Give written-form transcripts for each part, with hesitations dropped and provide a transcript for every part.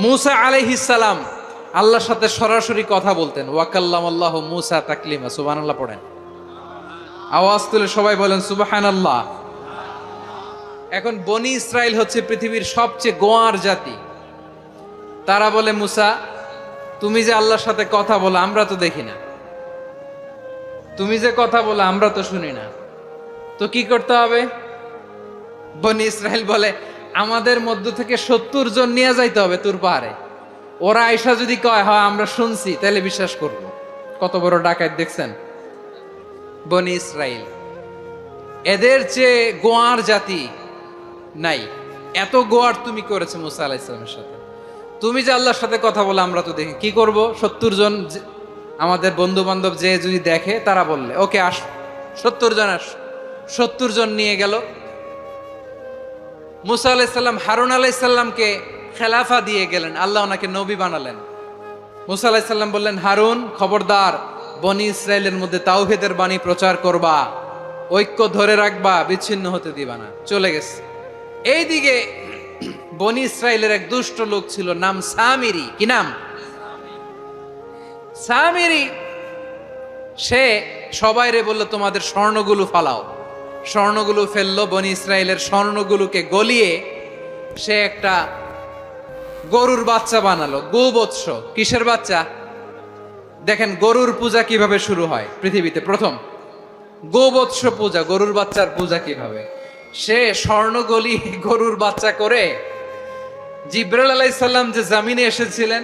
মুসা আলাইহিস সালাম আল্লাহর সাথে সরাসরি কথা বলতেন। ওয়াকাল্লামাল্লাহু মুসা তাকলিমা, সুবহানাল্লাহ পড়েন। আওয়াজ তুলে সবাই বলেন সুবহানাল্লাহ। এখন বনি ইসরাইল হচ্ছে পৃথিবীর সবচেয়ে গোয়ার জাতি। তারা বলে, মুসা তুমি যে আল্লাহর সাথে কথা বলো আমরা তো দেখি না, তুমি যে কথা বলো আমরা তো শুনি না, তো কি করতে হবে? বনি ইসরাইল বলে, আমাদের মধ্য থেকে 70 জন নিয়ে যাইতে হবে তুর পাহাড়ে। ওরা আয়সা যদি কয় হয় আমরা শুনছি, তাহলে বিশ্বাস করব। কত বড় ডাকাত দেখছেন বনি ইসরাইল। এদের চেয়ে গোয়ার জাতি নাই। এত গোয়ার তুমি করেছে মুসা আলাইহিস সালামের সাথে। তুমি যে আল্লাহর সাথে কথা বলে আমরা তো দেখি, কি করব? 70 জন আমাদের বন্ধু বান্ধব যে যদি দেখে, তারা বললে ওকে আস, 70 জন আস। 70 জন নিয়ে গেল। মুসা আলাইহিস সালাম হারুন আলাইহিস সালামকে খেলাফা দিয়ে গেলেন, আল্লাহ ওনাকে নবী বানালেন। মুসা আলাইহিস সালাম বললেন, হারুন খবরদার, বনি ইসরাইলের মধ্যে তাওহীদের বাণী প্রচার করবা, ঐক্য ধরে রাখবা, বিচ্ছিন্ন হতে দিবা না। চলে গেছে। এইদিকে বনি ইসরাইলের এক দুষ্ট লোক ছিল, নাম সামিরি। কি নাম? সামিরি। সে সবাইরে বলল, তোমাদের স্বর্ণগুলো ফালাও। স্বর্ণগুলো ফেললো। বনি ইসরাইলের স্বর্ণগুলোকে গলিয়ে সে একটা গরুর বাচ্চা বানালো। গোবৎস। কিসের বাচ্চা? দেখেন গরুর পূজা কিভাবে শুরু হয় পৃথিবীতে প্রথম। গোবৎস পূজা, গরুর বাচ্চার পূজা কিভাবে। সে স্বর্ণ গলিয়ে গরুর বাচ্চা করে জিব্রাইল আলাইহিস সালাম যে জামিনে এসেছিলেন,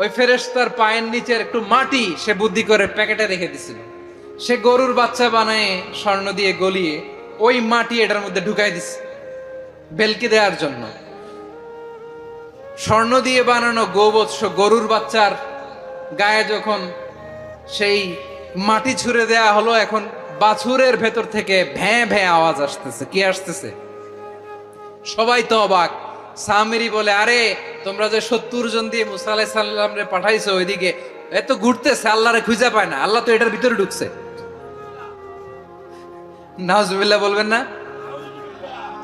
ওই ফেরেশতার পায়ের নিচের একটু মাটি সে বুদ্ধি করে প্যাকেটে রেখে দিছিল। সে গরুর বাচ্চা বানায় স্বর্ণ দিয়ে গলিয়ে ওই মাটি এটার মধ্যে ঢুকাই দিছে বেলকি দেওয়ার জন্য। স্বর্ণ দিয়ে বানানো গোবৎস গরুর বাচ্চার গায়ে যখন সেই মাটি ছুঁড়ে দেয়া হলো, এখন বাছুরের ভেতর থেকে ভ্যাঁ ভ্যাঁ আওয়াজ আসতেছে। কি আসতেছে? সবাই তো অবাক। সামিরি বলে, আরে তোমরা যে 70 জন দিয়ে মুসা আলাইহিস সালাম রে পাঠাইছো, ওইদিকে এত ঘুরতেছে, আল্লাহরে খুঁজে পায় না, আল্লাহ তো এটার ভিতরে ঢুকছে। নাউজুবিল্লাহ বলবেন না?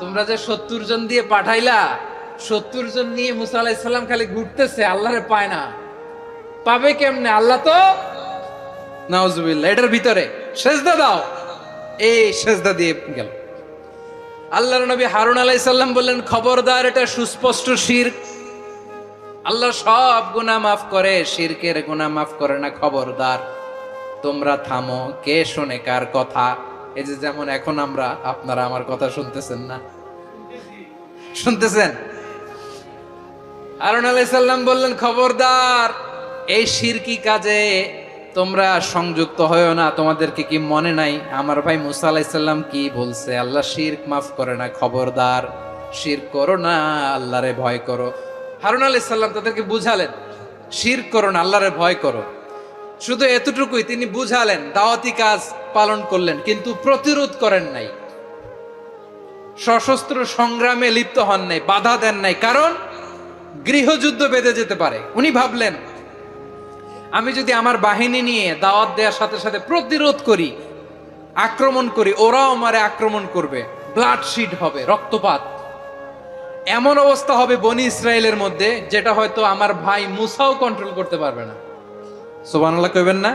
তোমরা যে 70 জন দিয়ে পাঠাইলা, 70 জন নিয়ে মুসা আলাইহিস সালাম খালি ঘুরতেছে, আল্লাহরে পায় না। পাবে কেমনে? আল্লাহ তো, নাউজুবিল্লাহ, এটার ভিতরে সেজদা দাও। এই সেজদা দিয়ে গেল। আল্লাহর নবী হারুন আলাইহিস সালাম বললেন, খবরদার, এটা সুস্পষ্ট শিরক। আল্লাহ সব গুনাহ মাফ করে, শিরকের গুনাহ মাফ করে না। খবরদার, তোমরা থামো। কে শোনে কার কথা? এই যে যেমন এখন আমরা, আপনারা আমার কথা শুনতেছেন না? শুনতেছেন? হারুন আলাইহিস সালাম বললেন, খবরদার, এই শিরকি কাজে তোমরা সংযুক্ত হয়েও না। তোমাদেরকে কি মনে নাই আমার ভাই মুসা আলাইহিস সালাম কি বলছে? আল্লাহ শিরক মাফ করে না। খবরদার, শিরক করো না, আল্লাহরে ভয় করো। হারুন আলাইহিস সালাম তাদেরকে বুঝালেন, শিরক করো না, আল্লাহরে ভয় করো। শুধু এতটুকুই তিনি বুঝালেন, দাওয়াতি কাজ পালন করলেন, কিন্তু প্রতিরোধ করেন নাই, সশস্ত্র সংগ্রামে লিপ্ত হন নাই, বাধা দেন নাই। কারণ গৃহযুদ্ধ বেঁধে যেতে পারে। উনি ভাবলেন, আমি যদি আমার বাহিনী নিয়ে দাওয়াত দেওয়ার সাথে সাথে প্রতিরোধ করি, আক্রমণ করি, ওরাও আমারে আক্রমণ করবে, ব্লাডশিড হবে, রক্তপাত। এমন অবস্থা হবে বনি ইসরায়েলের মধ্যে, যেটা হয়তো আমার ভাই মুসাও কন্ট্রোল করতে পারবে না। সুবহানাল্লাহ কইবেন না?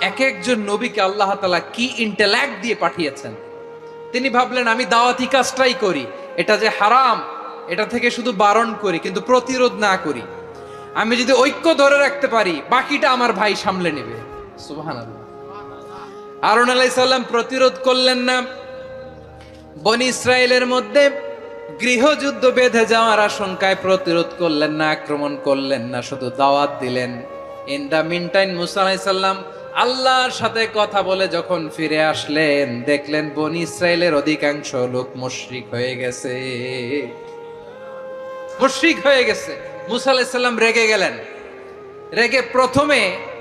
এক একজন নবীকে আল্লাহ তাআলা কি ইন্টেলেক্ট দিয়ে পাঠিয়েছেন। তিনি ভাবলেন, আমি দাওয়াতি কাজটাই করি, এটা যে হারাম এটা থেকে শুধু বারণ করি, কিন্তু প্রতিরোধ না করি। আমি যদি ঐক্য ধরে রাখতে পারি, বাকিটা আমার ভাই সামলে নেবে। সুবহানাল্লাহ। হারুন আলাইহিস সালাম প্রতিরোধ করলেন না। বনি ইসরায়েলের মধ্যে গৃহযুদ্ধ বেঁধে যাওয়ার আশঙ্কায় প্রতিরোধ করলেন না, আক্রমণ করলেন না, শুধু দাওয়াত দিলেন। ইন দা মিনটাইম মুসা আলাইহিস সালাম আল্লাহর সাথে কথা বলে যখন ফিরে আসলেন, দেখলেন বনি ইসরায়েলের অধিকাংশ লোক মুশরিক হয়ে গেছে। মুশরিক হয়ে গেছে। মুসা আলাইহিস সালাম রেগে গেলেন। রেগে প্রথমে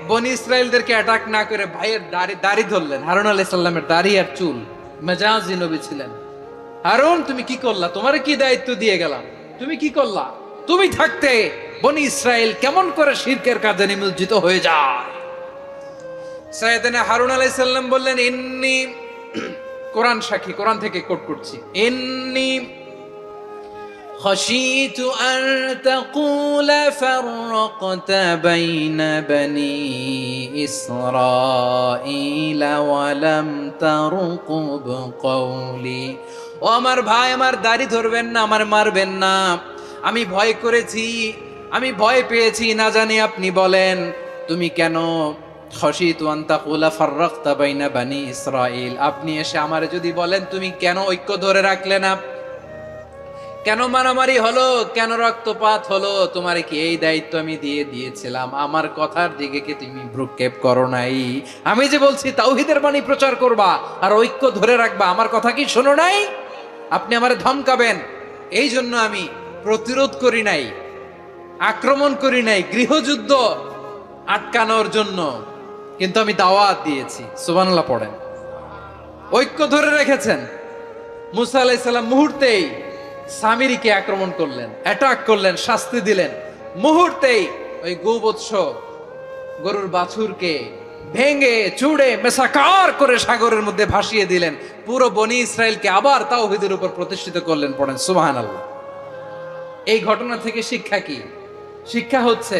বনি ইসরায়েলদেরকে অ্যাটাক না করে ভাইয়ের দাড়ি ধরলেন। হারুন আলাইহিস সালামের দাড়ি আর চুল। মেজাজি নবী ছিলেন। হারুন, তুমি কি করলা? তোমারে কি দায়িত্ব দিয়ে গেলাম? তুমি কি করলা? তুমি থাকতে বনি ইসরায়েল কেমন করে শিরকের কাজে নিমজ্জিত হয়ে যায়? সাইয়েদনা হারুন আলাইহিস সালাম বললেন, ইন্নী, কোরআন সাক্ষী, কোরআন থেকে কোট করছি, ইন্নী خشيت أن تقول فرقت بين بني إسرائيل ولم ترقب قولي ও আমার ভাই, আমার দাড়ি ধরবেন না, আমার মারবেন না। আমি ভয় করেছি, আমি ভয় পেয়েছি, না জানি আপনি বলেন তুমি কেন খশিতু আন তাকুলা ফাররাকতা বাইনা বানি ইসরাইল, আপনি এসে আমারে যদি বলেন তুমি কেন ঐক্য ধরে রাখলে না, কেন মারামারি হলো, কেন রক্তপাত হলো, তোমার কি এই দায়িত্ব আমি দিয়ে দিয়েছিলাম? আমার কথার দিকে কি তুমি ভ্রুক্ষেপ করো নাই? আমি যে বলছি তাওহীদের বাণী প্রচার করবা আর ঐক্য ধরে রাখবা, আমার কথা কি শোনো নাই? আপনি আমারে ধমকাবেন, এই জন্য আমি প্রতিরোধ করি নাই, আক্রমণ করি নাই, গৃহযুদ্ধ আটকানোর জন্য কিন্তু আমি দাওয়াত দিয়েছি। সুবহানাল্লাহ পড়েন। ঐক্য ধরে রেখেছেন। মুসা আলাইহিস সালাম মুহূর্তেই সামিরীকে আক্রমণ করলেন, অ্যাটাক করলেন, শাস্তি দিলেন। মুহূর্তেই ওই গোবৎস গরুর বাছুরকে ভেঙে চুড়ে মেসাকার করে সাগরের মধ্যে ভাসিয়ে দিলেন। পুরো বনি ইসরায়েলকে আবার তাওহীদের উপর প্রতিষ্ঠিত করলেন। পড়েন সুবহানাল্লাহ। এই ঘটনা থেকে শিক্ষা কি? শিক্ষা হচ্ছে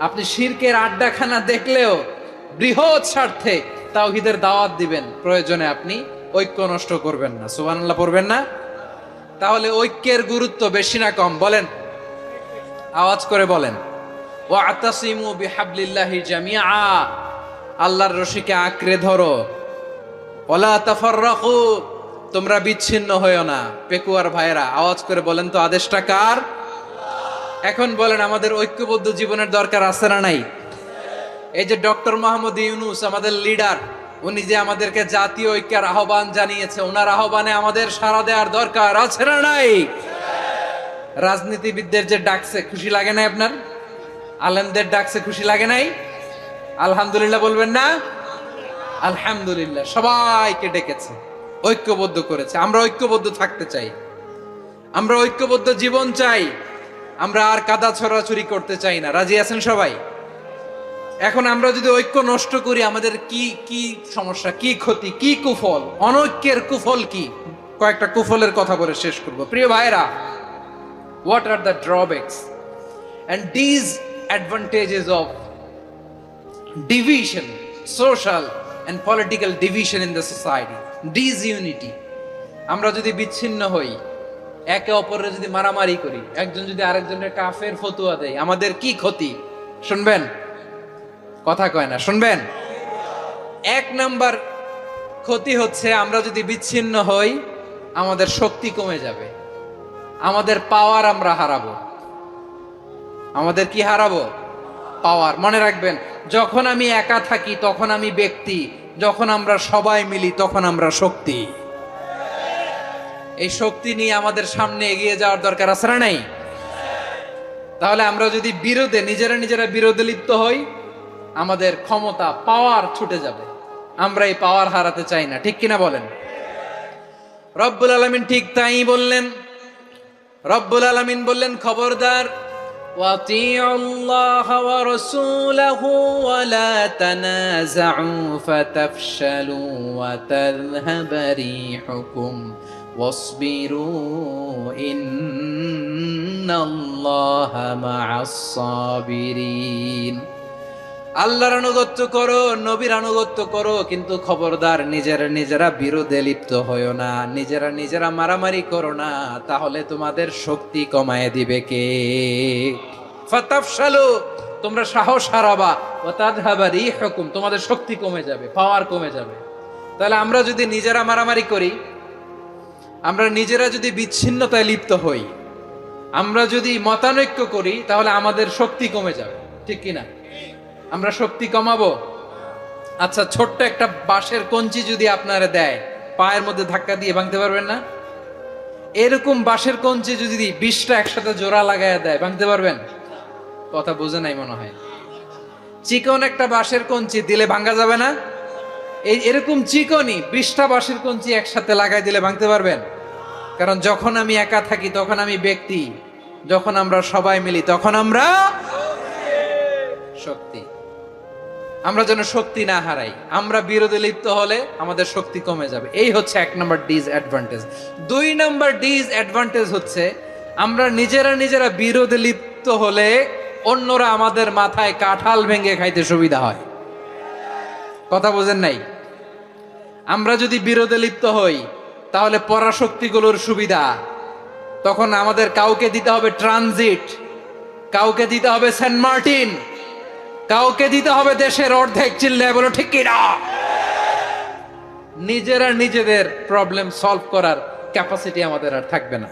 আপনি শিরকের আড্ডাখানা দেখলেও বৃহৎ স্বার্থে তাওহীদের দাওয়াত দিবেন, প্রয়োজনে আপনি ঐক্য নষ্ট করবেন না। সুবহানাল্লাহ পড়বেন না? তাহলে ঐক্যের গুরুত্ব বেশি না কম? বলেন, আওয়াজ করে বলেন। ওয়াতাসিমু বিহাবলিল্লাহি জামিআ, আল্লাহর রশিকে আঁকড়ে ধরো। ওয়ালা তাফাররাকু, তোমরা বিচ্ছিন্ন হয়ো না। পেকুয়ার ভাইরা আওয়াজ করে বলেন তো, আদেশটা কার? এখন বলেন, আমাদের ঐক্যবদ্ধ জীবনের দরকার আছে না নাই? এই যে ডক্টর মোহাম্মদ ইউনূস আমাদের লিডার, উনি যে আমাদেরকে জাতীয় ঐক্যের আহ্বান জানিয়েছে, ওনার আহ্বানে আমাদের সাড়া দেওয়ার দরকার আছে না নাই? রাজনীতিবিদদের যে ডাকছে, খুশি লাগে নাই আপনার? আলেমদের ডাকছে, খুশি লাগে নাই? আলহামদুলিল্লাহ বলবেন না? আলহামদুলিল্লাহ, সবাইকে ডেকেছে, ঐক্যবদ্ধ করেছে। আমরা ঐক্যবদ্ধ থাকতে চাই, আমরা ঐক্যবদ্ধ জীবন চাই, আমরা আর কাদা ছড়াছড়ি করতে চাই না। রাজি আছেন সবাই? এখন আমরা যদি ঐক্য নষ্ট করি, আমাদের কি কি সমস্যা, কি ক্ষতি, কি কুফল? অনৈক্যের কুফল কি? কয়েকটা কুফলের কথা বলে শেষ করব। প্রিয় ভাইরা, what are the drawbacks and disadvantages of division, social and political division in the society? Disunity, আমরা যদি বিচ্ছিন্ন হই, একে অপরের যদি মারামারি করি, একজন যদি আরেকজনের কাফের ফতোয়া দেয়, আমাদের কি ক্ষতি? শুনবেন? কথা কয় না, শুনবেন? এক নাম্বার ক্ষতি হচ্ছে, আমরা যদি বিচ্ছিন্ন হই, আমাদের শক্তি কমে যাবে, আমাদের পাওয়ার আমরা হারাবো। আমাদের কি হারাবো? পাওয়ার। মনে রাখবেন, যখন আমি একা থাকি তখন আমি ব্যক্তি, যখন আমরা সবাই মিলি তখন আমরা শক্তি। এই শক্তি নিয়ে আমাদের সামনে এগিয়ে যাওয়ার দরকার আছে না নাই? তাহলে আমরা যদি বিরোধে, নিজেরা বিরোধে লিপ্ত হই, আমাদের ক্ষমতা, পাওয়ার ছুটে যাবে। আমরা এই পাওয়ার হারাতে চাই না, ঠিক কিনা বলেন? রব্বুল আলামিন ঠিক তাই বললেন। রব্বুল আলামিন বললেন, খবরদার, ওয়াতিউল্লাহ ওয়া রাসূলাহু ওয়া লা তানাযাউ ফাতাফশালু ওয়া তাযহাবা রিহুকুম ওয়াসবিরু ইন্নাল্লাহা মা'আস সাবিরিন। আল্লাহর আনুগত্য করো, নবীর আনুগত্য করো, কিন্তু খবরদার নিজেরা বিরোধে লিপ্ত হয়ো না, নিজেরা মারামারি করো না, তাহলে তোমাদের শক্তি কমায় দিবে কে? ফাতাফশালু, তোমরা সাহস হারাবা, ওয়া তাযহাবা রিহুকুম, তোমাদের শক্তি কমে যাবে, পাওয়ার কমে যাবে। তাহলে আমরা যদি নিজেরা মারামারি করি, আমরা নিজেরা যদি বিচ্ছিন্নতায় লিপ্ত হই, আমরা যদি মতানৈক্য করি, তাহলে আমাদের শক্তি কমে যাবে, ঠিক কিনা? আমরা শক্তি কমাবো। আচ্ছা, ছোট্ট একটা বাঁশের কঞ্চি যদি আপনারা দেয়, পায়ের মধ্যে ধাক্কা দিয়ে ভাঙতে পারবেন না? এরকম বাঁশের কঞ্চি যদি 20টা একসাথে জোড়া লাগায় দেয়, ভাঙতে পারবেন? কথা বুঝে নাই মনে হয়। চিকন একটা বাঁশের কঞ্চি দিলে ভাঙা যাবে না? এরকম চিকনই 20টা বাঁশের কঞ্চি একসাথে লাগাই দিলে ভাঙতে পারবেন? কারণ যখন আমি একা থাকি তখন আমি ব্যক্তি, যখন আমরা সবাই মিলি তখন আমরা শক্তি। আমরা যেন শক্তি না হারাই। আমরা বিরোধে লিপ্ত হলে আমাদের শক্তি কমে যাবে। এই হচ্ছে 1 নম্বর ডিসঅ্যাডভান্টেজ। 2 নম্বর ডিসঅ্যাডভান্টেজ হচ্ছে, আমরা নিজেরা নিজেরা বিরোধে লিপ্ত হলে অন্যরা আমাদের মাথায় কাঁঠাল ভেঙে খাইতে সুবিধা হয়। কথা বোঝেন নাই? আমরা যদি বিরোধে লিপ্ত হই তাহলে পরাশক্তিগুলোর সুবিধা, তখন আমাদের কাউকে দিতে হবে ট্রানজিট, কাউকে দিতে হবে সেন্ট মার্টিন, কাউকে দিতে হবে দেশের অর্ধেক। চিল্লায় বলো ঠিক কিনা? নিজেরা নিজেদের প্রবলেম সলভ করার ক্যাপাসিটি আমাদের আর থাকবে না।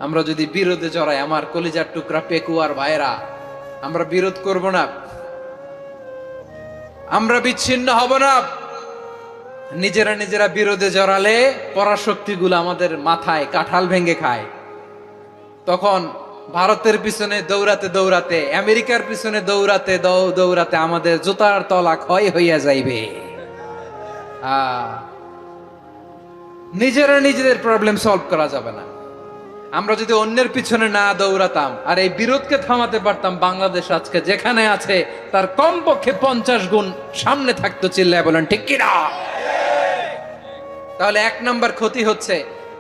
আমরা যদি বিরোধে জড়াই, আমার কলিজার টুকরা পেকুয়ার ভাইরা, আমরা বিরোধ করব না, আমরা বিচ্ছিন্ন হব না। নিজেরা নিজেরা বিরোধে জড়ালে পরাশক্তিগুলো আমাদের মাথায় কাঁঠাল ভেঙে খায়। তখন ভারতের পিছনে দৌড়াতে দৌড়াতে, আমেরিকার পিছনে দৌড়াতে দৌড়াতে আমাদের জুতার তলা ক্ষয় হইয়া যাইবে। নিজেরা নিজেদের প্রবলেম সলভ করা যাবে না। আমরা যদি অন্যের পিছনে না দৌড়াতাম আর এই বিরোধকে থামাতে পারতাম, বাংলাদেশ আজকে যেখানে আছে তার কমপক্ষে 50 গুণ সামনে থাকতো। চিল্লায় বলেন ঠিক কিনা? তাহলে 1 নাম্বার ক্ষতি হচ্ছে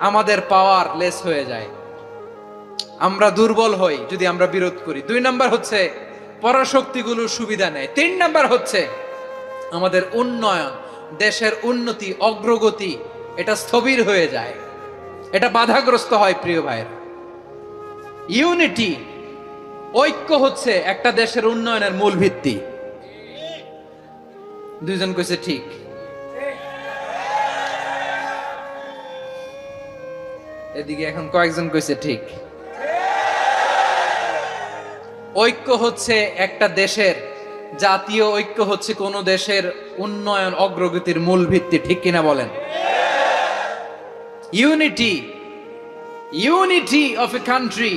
আমাদের পাওয়ার লেস হয়ে যায়, আমরা দুর্বল হই যদি আমরা বিরোধ করি। 2 নাম্বার হচ্ছে পরাশক্তিগুলো সুবিধা নেয়। 3 নাম্বার হচ্ছে আমাদের উন্নয়ন, দেশের উন্নতি, অগ্রগতি এটা স্থবির হয়ে যায়, এটা বাধাগ্রস্ত হয়। প্রিয় ভাইয়ের, ইউনিটি, ঐক্য হচ্ছে একটা দেশের উন্নয়নের মূল ভিত্তি। 2 জন কইছে ঠিক। এদিকে এখন কয়েকজন কইছে ঠিক। ঐক্য হচ্ছে একটা দেশের, জাতীয় ঐক্য হচ্ছে কোন দেশের উন্নয়ন অগ্রগতির মূল ভিত্তি। ঠিক কিনা বলেন? ইউনিটি অফ এ কান্ট্রি,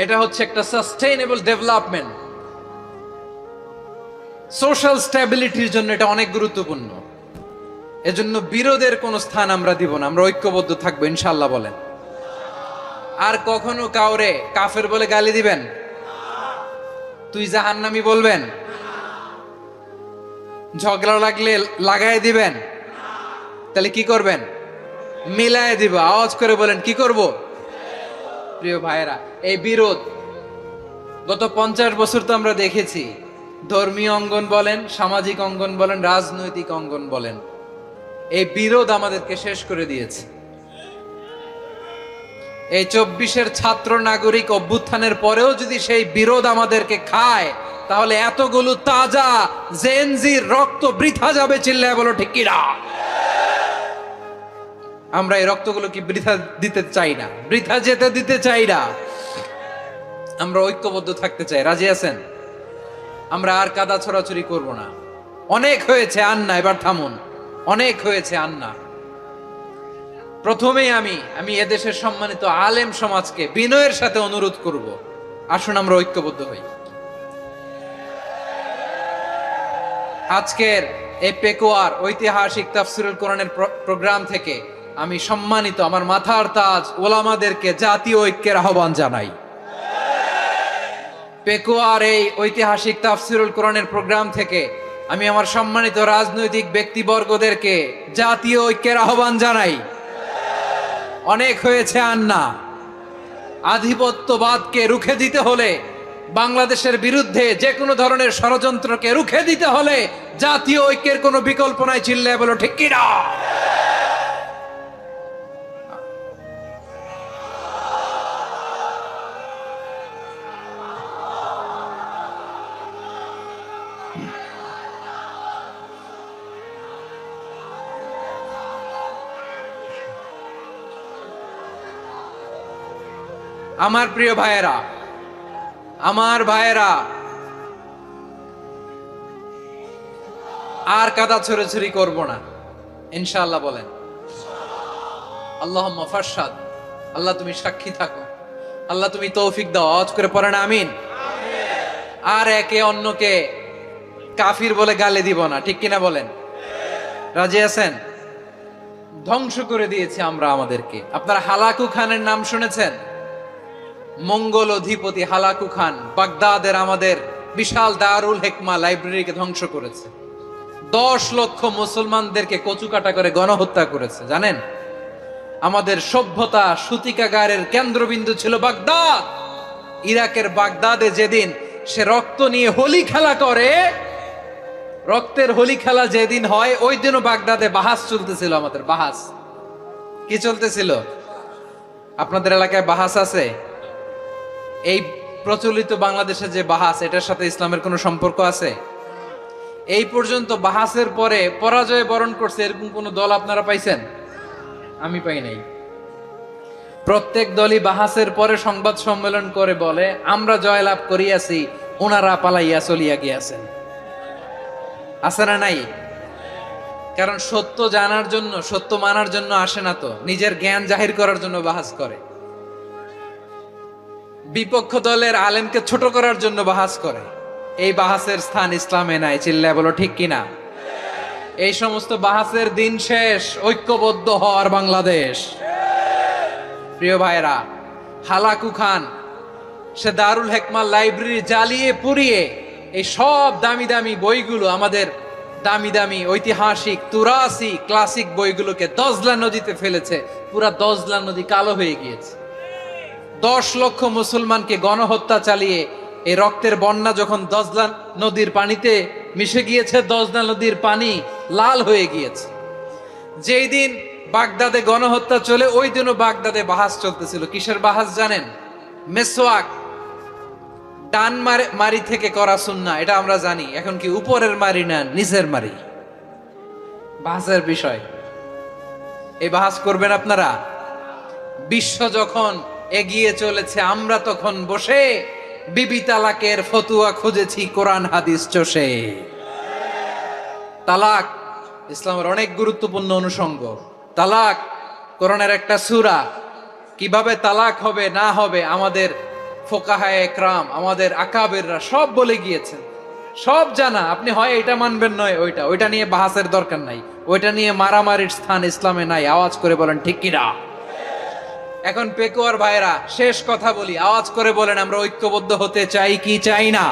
এটা হচ্ছে একটা সাস্টেইনেবল ডেভেলপমেন্ট, সোশ্যাল স্ট্যাবিলিটির জন্য এটা অনেক গুরুত্বপূর্ণ। এজন্য বিরোধের কোন স্থান আমরা দিব না, আমরা ঐক্যবদ্ধ থাকবো ইনশাআল্লাহ। বলেন। আর কখনো কাউরে কাফের বলে গালি দিবেন? তুই জাহান্নামী বলবেন? ঝগড়া লাগলে লাগাই দিবেন? তাহলে কি করবেন? মিলায় দিব। আওয়াজ করে বলেন, কি করব? প্রিয় ভাইয়েরা, এই বিরোধ গত 50 বছর তো আমরা দেখেছি। ধর্মীয় অঙ্গন বলেন, সামাজিক অঙ্গন বলেন, রাজনৈতিক অঙ্গন বলেন, এই বিরোধ আমাদেরকে শেষ করে দিয়েছে। এই 24-এর ছাত্র নাগরিক অভ্যুত্থানের পরেও যদি সেই বিরোধ আমাদেরকে খায়, তাহলে এতগুলো তাজা জেনজির রক্ত বৃথা যাবে। চিল্লায় বলো ঠিক কিনা? আমরা এই রক্তগুলো কি বৃথা দিতে চাই না, বৃথা যেতে দিতে চাই না। আমরা ঐক্যবদ্ধ থাকতে চাই। রাজি আছেন? আমরা আর কাদা ছড়াছড়ি করব না। অনেক হয়েছে, আন্না, এবার থামুন। অনেক হয়েছে, আন্না। প্রথমেই আমি এদেশের সম্মানিত আলেম সমাজকে বিনয়ের সাথে অনুরোধ করব, আসুন আমরা ঐক্যবদ্ধ হই। আজকের এই পেকুয়ার ঐতিহাসিক তাফসীরুল কোরআনের প্রোগ্রাম থেকে আমি সম্মানিত আমার মাথার তাজ ওলামাদেরকে জাতীয় ঐক্যের আহ্বান জানাই। পেকুয়ার এই ঐতিহাসিক তাফসীরুল কোরআনের প্রোগ্রাম থেকে আমি আমার সম্মানিত রাজনৈতিক ব্যক্তিবর্গদেরকে জাতীয় ঐক্যের আহ্বান জানাই। অনেক হয়েছে, আন্না। আধিপত্যবাদকে রুখে দিতে হলে, বাংলাদেশের বিরুদ্ধে যে কোনো ধরনের ষড়যন্ত্রকে রুখে দিতে হলে জাতীয় ঐক্যের কোনো বিকল্প নাই। চিল্লায় বলো ঠিক কিনা? আমার প্রিয় ভাইয়েরা, আমার ভাইয়েরা, আর কাদা ছড়াছড়ি করব না ইনশাআল্লাহ। বলেন আল্লাহুম্মা ফারশাদ। আল্লাহ তুমি সাক্ষী থাকো, আল্লাহ তুমি তৌফিক দাও। আওয়াজ করে পড়েন আমিন। আর একে অন্যকে কাফির বলে গালি দিব না। ঠিক কিনা বলেন? রাজি আছেন? ধ্বংস করে দিয়েছে আমরা আমাদেরকে। আপনারা হালাকু খানের নাম শুনেছেন? মঙ্গল অধিপতি হালাকু খান বাগদাদের আমাদের বিশাল দারুল হিকমা লাইব্রেরিকে ধ্বংস করেছে। 10 লক্ষ মুসলমানদেরকে কচুকাটা করে গণহত্যা করেছে, জানেন? আমাদের সভ্যতা সূতিকাগারের কেন্দ্রবিন্দু ছিল বাগদাদ। ইরাকের বাগদাদে যেদিন সে রক্ত নিয়ে হোলি খেলা করে, রক্তের হোলি খেলা যেদিন হয়, ওই দিনও বাগদাদে বাহাস চলতেছিল। আমাদের বাহাস কি চলতেছিল? আপনাদের এলাকায় বাহাস আছে? এই প্রচলিত বাংলাদেশে যে বাহাস, এটার সাথে ইসলামের কোনো সম্পর্ক আছে? এই পর্যন্ত বাহাসের পরে পরাজয় বরণ করছে এরকম কোন দল আপনারা পাইছেন? আমি পাই নাই। প্রত্যেক দলই বাহাসের পরে সংবাদ সম্মেলন করে বলে, আমরা জয়লাভ করিয়াছি, ওনারা পালাইয়া চলিয়া গিয়াছেন। আছে না নাই? কারণ সত্য জানার জন্য, সত্য মানার জন্য আসে না তো, নিজের জ্ঞান জাহির করার জন্য বাহাস করে। বিপক্ষ দলের আলেমকে ছোট করার জন্য বাহাস করে। এই বাহাসের স্থান ইসলামে নাই। চিল্লায় বলো ঠিক কিনা? এই সমস্ত বাহাসের দিন শেষ, ঐক্যবদ্ধ হওয়ার বাংলাদেশ। প্রিয় ভাইরা, হালাকু খান সে দারুল হেকমা লাইব্রেরি জ্বালিয়ে পুড়িয়ে এই সব দামি দামি বইগুলো, আমাদের দামি দামি ঐতিহাসিক তুরাসি ক্লাসিক বইগুলোকে দজলা নদীতে ফেলেছে। পুরা দজলা নদী কালো হয়ে গিয়েছে। 10 লক্ষ মুসলমানকে গণহত্যা চালিয়ে এই রক্তের বন্যা যখন দজলা নদীর পানিতে মিশে গিয়েছে, দজলা নদীর পানি লাল হয়ে গিয়েছে। যেই দিন বাগদাদে গণহত্যা চলে, ওই দিনও বাগদাদে বাহাস চলতেছিল। কিসের বাহাস জানেন? মেসওয়াক, ডান মারি থেকে করা সুন্নাহ, এটা আমরা জানি। এখন কি উপরের মারি না নিচের মারি? বাহাসের বিষয়। এই বাহাস করবেন আপনারা? বিশ্ব যখন এগিয়ে চলেছে, আমরা তখন বসে বিবি তালাকের ফতুয়া খুঁজেছি কোরআন হাদিস চষে। তালাক ইসলামের অনেক গুরুত্বপূর্ণ অনুষঙ্গ। তালাক কোরআনের একটা সূরা। কিভাবে তালাক হবে না হবে আমাদের ফোকাহায়ে একরাম, আমাদের আকাবেররা সব বলে গিয়েছেন, সব জানা। আপনি হয় এটা মানবেন, নয় ওইটা নিয়ে বাহাসের দরকার নাই। ওইটা নিয়ে মারামারির স্থান ইসলামে নাই। আওয়াজ করে বলেন ঠিক কিনা? এখন পেকুয়ার ভাইরা, শেষ কথা বলি, আওয়াজ করে বলেন আমরা ঐক্যবদ্ধ হতে চাই কি চাই না?